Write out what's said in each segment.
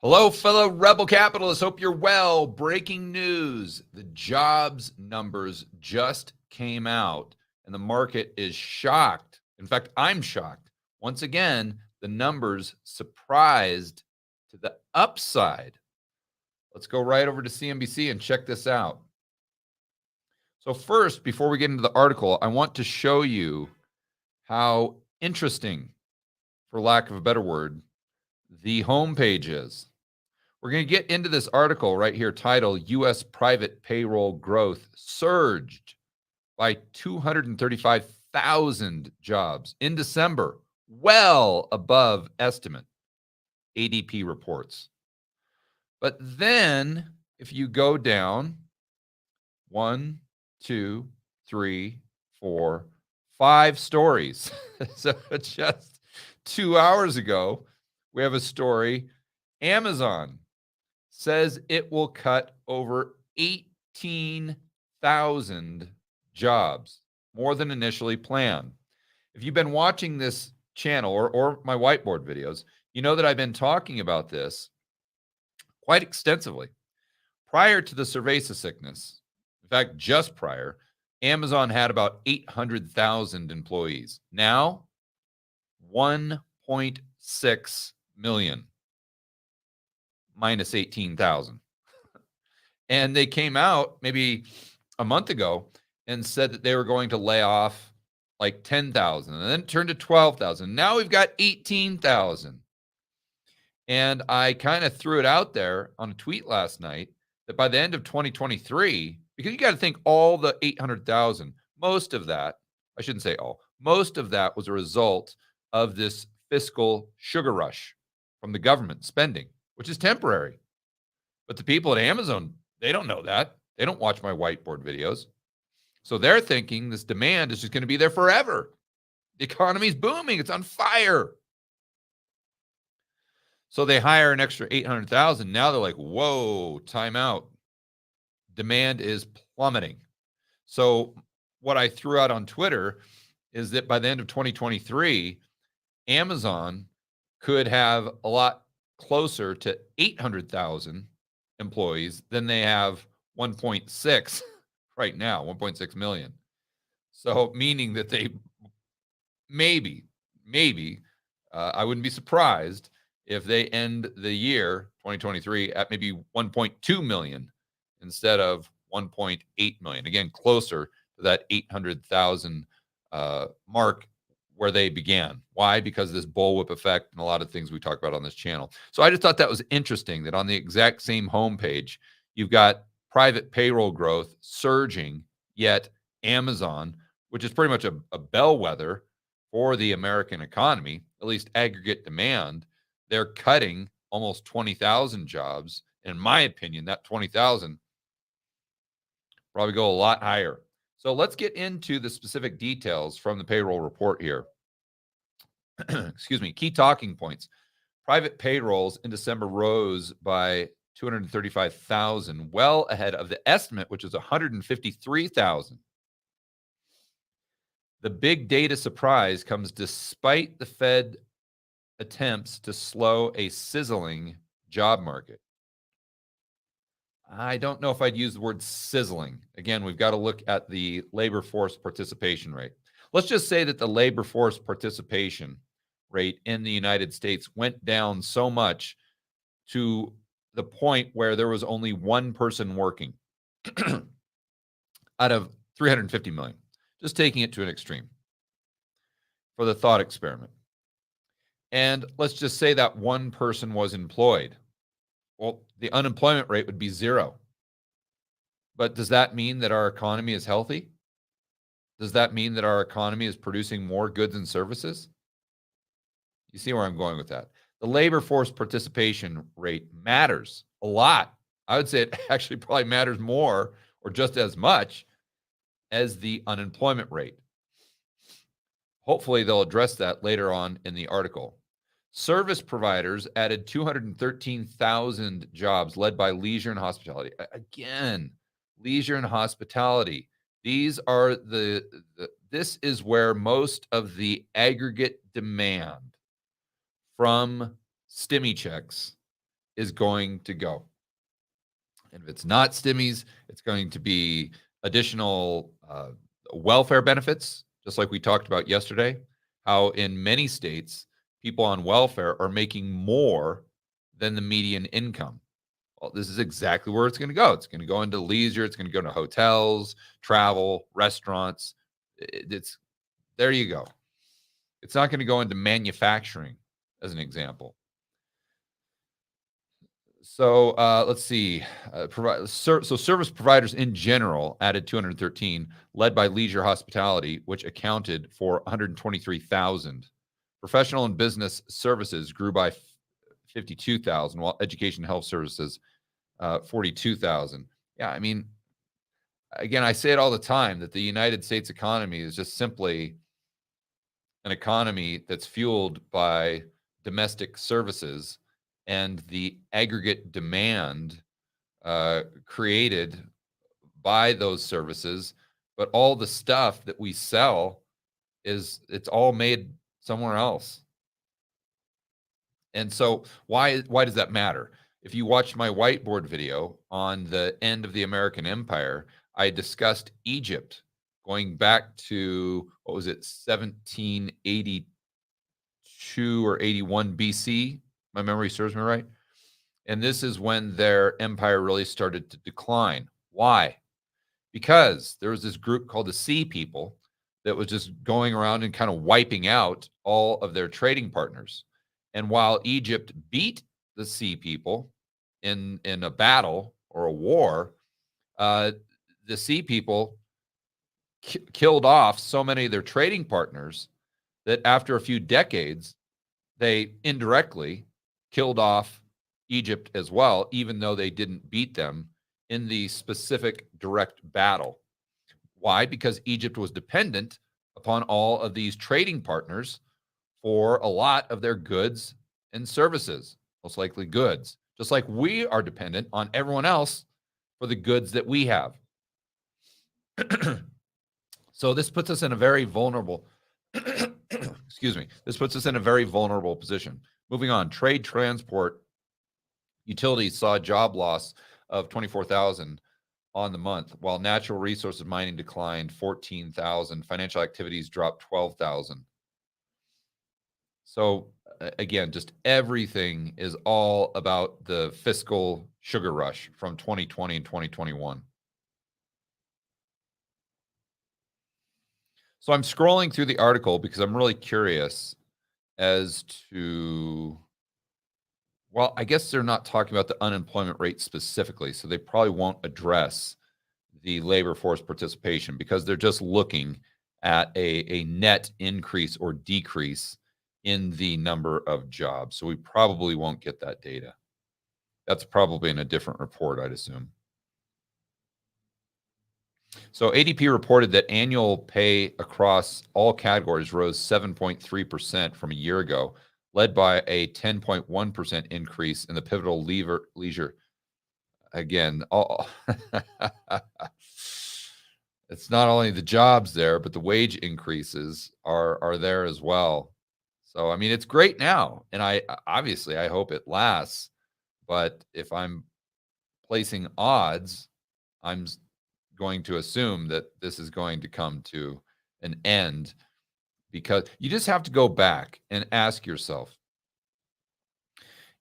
Hello, fellow rebel capitalists. Hope you're well. Breaking news. The jobs numbers just came out and the market is shocked. In fact, I'm shocked. Once again, the numbers surprised to the upside. Let's go right over to CNBC and check this out. So first, before we get into the article, I want to show you how interesting, for lack of a better word, the homepage is. We're going to get into this article right here titled U.S. Private Payroll Growth Surged by 235,000 jobs in December, well above estimate, ADP reports. But then if you go down 1, 2, 3, 4, 5 stories. So just 2 hours ago, we have a story. Amazon says it will cut over 18,000 jobs, more than initially planned. If you've been watching this channel or my whiteboard videos, you know that I've been talking about this quite extensively. Prior to the cerveza sickness, in fact, just prior, Amazon had about 800,000 employees. Now, 1.6 million. Minus 18,000. And they came out maybe a month ago and said that they were going to lay off like 10,000 and then it turned to 12,000. Now we've got 18,000. And I kind of threw it out there on a tweet last night that by the end of 2023, because you got to think all the 800,000, most of that, I shouldn't say all, most of that was a result of this fiscal sugar rush from the government spending, which is temporary. But the people at Amazon, they don't know that. They don't watch my whiteboard videos. So they're thinking this demand is just going to be there forever. The economy's booming. It's on fire. So they hire an extra 800,000. Now they're like, whoa, time out. Demand is plummeting. So what I threw out on Twitter is that by the end of 2023, Amazon could have a lot closer to 800,000 employees than they have 1.6 right now, 1.6 million. So meaning that they maybe, I wouldn't be surprised if they end the year 2023 at maybe 1.2 million instead of 1.8 million. Again, closer to that 800,000 mark where they began. Why? Because of this bullwhip effect and a lot of things we talk about on this channel. So I just thought that was interesting that on the exact same homepage, you've got private payroll growth surging, yet Amazon, which is pretty much a bellwether for the American economy, at least aggregate demand, they're cutting almost 20,000 jobs. In my opinion, that 20,000 probably go a lot higher. So let's get into the specific details from the payroll report here. Excuse me. Key talking points. Private payrolls in December rose by 235,000, well ahead of the estimate, which is 153,000. The big data surprise comes despite the Fed attempts to slow a sizzling job market. I don't know if I'd use the word sizzling. Again, we've got to look at the labor force participation rate. Let's just say that the labor force participation rate in the United States went down so much to the point where there was only one person working out of 350 million. Just taking it to an extreme for the thought experiment. And let's just say that one person was employed. Well, the unemployment rate would be 0. But does that mean that our economy is healthy? Does that mean that our economy is producing more goods and services? You see where I'm going with that. The labor force participation rate matters a lot. I would say it actually probably matters more or just as much as the unemployment rate. Hopefully, they'll address that later on in the article. Service providers added 213,000 jobs led by leisure and hospitality. Again, leisure and hospitality. These are this is where most of the aggregate demand from stimmy checks is going to go. And if it's not stimmies, it's going to be additional welfare benefits, just like we talked about yesterday, how in many states, people on welfare are making more than the median income. Well, this is exactly where it's going to go. It's going to go into leisure. It's going to go into hotels, travel, restaurants. It's there you go. It's not going to go into manufacturing, as an example. So let's see. Service providers in general added 213, led by leisure hospitality, which accounted for 123,000. Professional and business services grew by 52,000, while education and health services 42,000. Yeah, I mean, again, I say it all the time that the United States economy is just simply an economy that's fueled by domestic services and the aggregate demand created by those services. But all the stuff that we sell it's all made somewhere else. And so why does that matter? If you watched my whiteboard video on the end of the American Empire, I discussed Egypt going back to, what was it, 1782 or 81 BC. My memory serves me right. And this is when their empire really started to decline. Why? Because there was this group called the Sea People that was just going around and kind of wiping out all of their trading partners. And while Egypt beat the Sea People in a battle or a war, the Sea People killed off so many of their trading partners that after a few decades, they indirectly killed off Egypt as well, even though they didn't beat them in the specific direct battle. Why? Because Egypt was dependent upon all of these trading partners for a lot of their goods and services, most likely goods, just like we are dependent on everyone else for the goods that we have. So this puts us in a very vulnerable, excuse me, this puts us in a very vulnerable position. Moving on, trade, transport, utilities saw a job loss of 24,000 on the month, while natural resources mining declined 14,000. Financial activities dropped 12,000. So again, just everything is all about the fiscal sugar rush from 2020 and 2021. So I'm scrolling through the article because I'm really curious as to, well, I guess they're not talking about the unemployment rate specifically, so they probably won't address the labor force participation because they're just looking at a net increase or decrease in the number of jobs. So we probably won't get that data. That's probably in a different report, I'd assume. So ADP reported that annual pay across all categories rose 7.3% from a year ago, led by a 10.1% increase in the pivotal leisure. Again, it's not only the jobs there, but the wage increases are there as well. So, I mean, it's great now. And I hope it lasts. But if I'm placing odds, I'm going to assume that this is going to come to an end, because you just have to go back and ask yourself,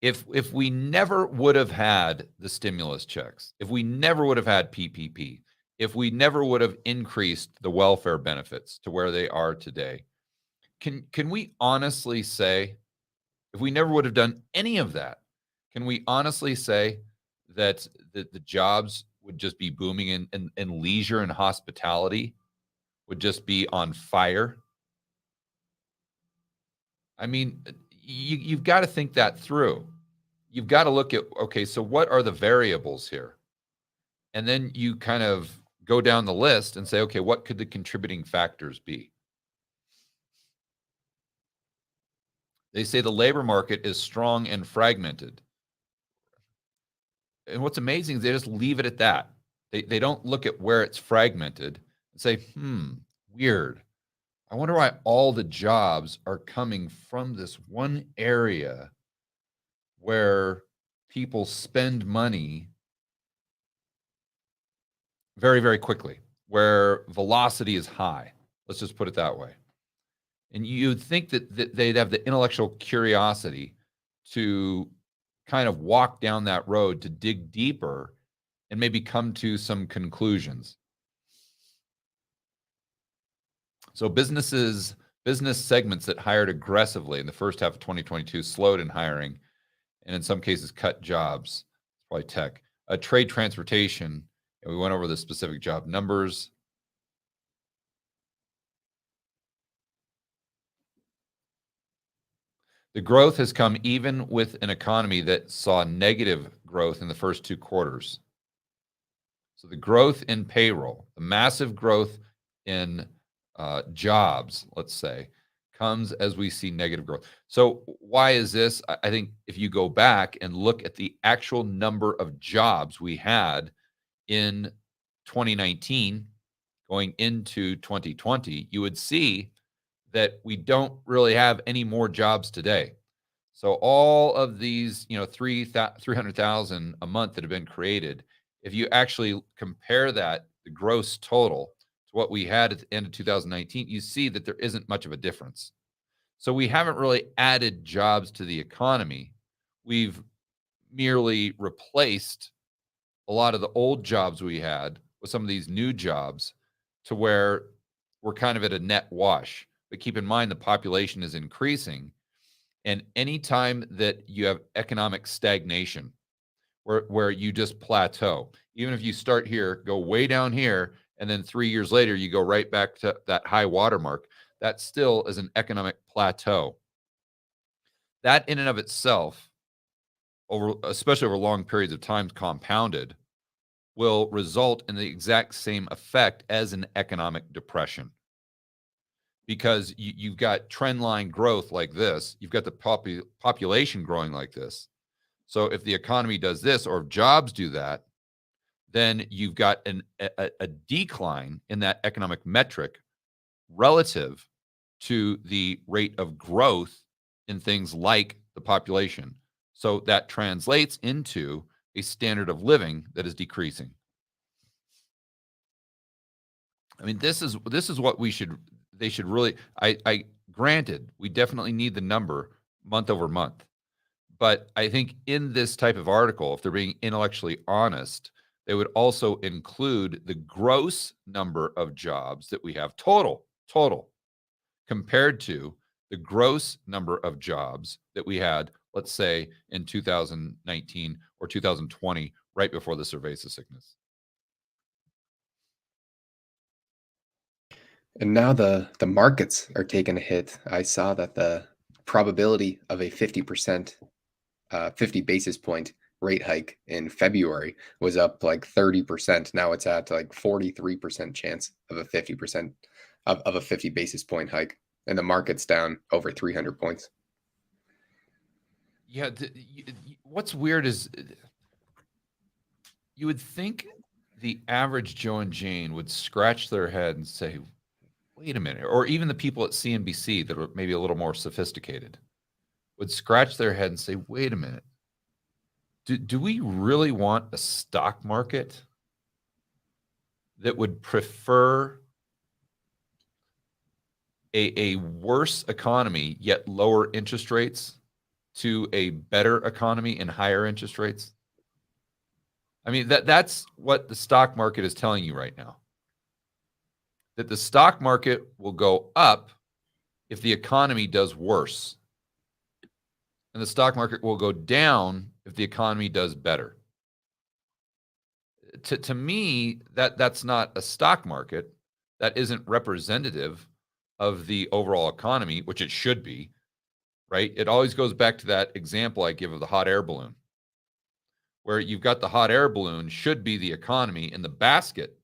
if we never would have had the stimulus checks, if we never would have had PPP, if we never would have increased the welfare benefits to where they are today, can we honestly say, if we never would have done any of that, can we honestly say that the jobs would just be booming and leisure and hospitality would just be on fire? I mean, you've got to think that through. You've got to look at, okay, so what are the variables here? And then you kind of go down the list and say, okay, what could the contributing factors be? They say the labor market is strong and fragmented. And what's amazing is they just leave it at that. They don't look at where it's fragmented and say, weird. I wonder why all the jobs are coming from this one area where people spend money very, very quickly, where velocity is high. Let's just put it that way. And you'd think that they'd have the intellectual curiosity to kind of walk down that road to dig deeper and maybe come to some conclusions. So business segments that hired aggressively in the first half of 2022 slowed in hiring and in some cases cut jobs. It's probably tech. Trade transportation, and we went over the specific job numbers. The growth has come even with an economy that saw negative growth in the first 2 quarters. So the growth in payroll, the massive growth in jobs, let's say, comes as we see negative growth. So why is this? I think if you go back and look at the actual number of jobs we had in 2019 going into 2020, you would see that we don't really have any more jobs today. So all of these, 300,000 a month that have been created, if you actually compare that, the gross total, to what we had at the end of 2019, you see that there isn't much of a difference. So we haven't really added jobs to the economy. We've merely replaced a lot of the old jobs we had with some of these new jobs to where we're kind of at a net wash. But keep in mind, the population is increasing. And anytime that you have economic stagnation, where you just plateau, even if you start here, go way down here, and then 3 years later, you go right back to that high water mark, that still is an economic plateau. That in and of itself, especially over long periods of time compounded, will result in the exact same effect as an economic depression. Because you've got trend line growth like this, you've got the population growing like this. So if the economy does this, or if jobs do that, then you've got a decline in that economic metric relative to the rate of growth in things like the population. So that translates into a standard of living that is decreasing. I mean, this is what they should really, I granted, we definitely need the number month over month. But I think in this type of article, if they're being intellectually honest, they would also include the gross number of jobs that we have total, compared to the gross number of jobs that we had, let's say, in 2019 or 2020, right before the cerveza sickness. And now the markets are taking a hit. I saw that the probability of a 50%, 50 basis point rate hike in February was up like 30%. Now it's at like 43% chance of a 50% of a 50 basis point hike. And the market's down over 300 points. Yeah. What's weird is you would think the average Joe and Jane would scratch their head and say, wait a minute, or even the people at CNBC that are maybe a little more sophisticated would scratch their head and say, wait a minute, do we really want a stock market that would prefer a worse economy yet lower interest rates to a better economy and higher interest rates? I mean, that's what the stock market is telling you right now. That the stock market will go up if the economy does worse. And the stock market will go down if the economy does better. To me, that's not a stock market. That isn't representative of the overall economy, which it should be, right? It always goes back to that example I give of the hot air balloon, where you've got the hot air balloon should be the economy, and the basket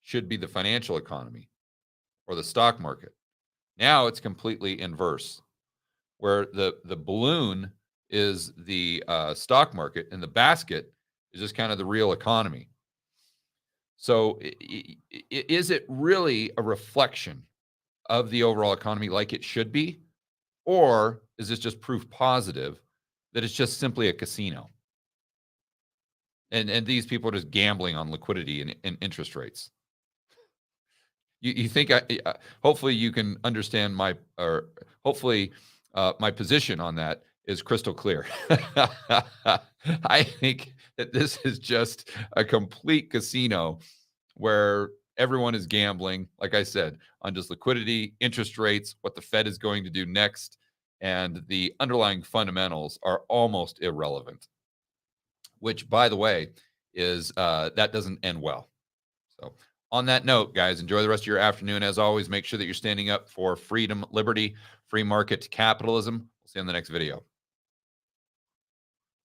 should be the financial economy or the stock market. Now it's completely inverse, where the balloon is the stock market and the basket is just kind of the real economy. So is it really a reflection of the overall economy like it should be? Or is this just proof positive that it's just simply a casino? And these people are just gambling on liquidity and interest rates. You think hopefully you can understand hopefully my position on that is crystal clear. I think that this is just a complete casino where everyone is gambling, like I said, on just liquidity, interest rates, what the Fed is going to do next, and the underlying fundamentals are almost irrelevant, which, by the way, is that doesn't end well. So on that note, guys, enjoy the rest of your afternoon. As always, make sure that you're standing up for freedom, liberty, free market capitalism. We'll see you in the next video.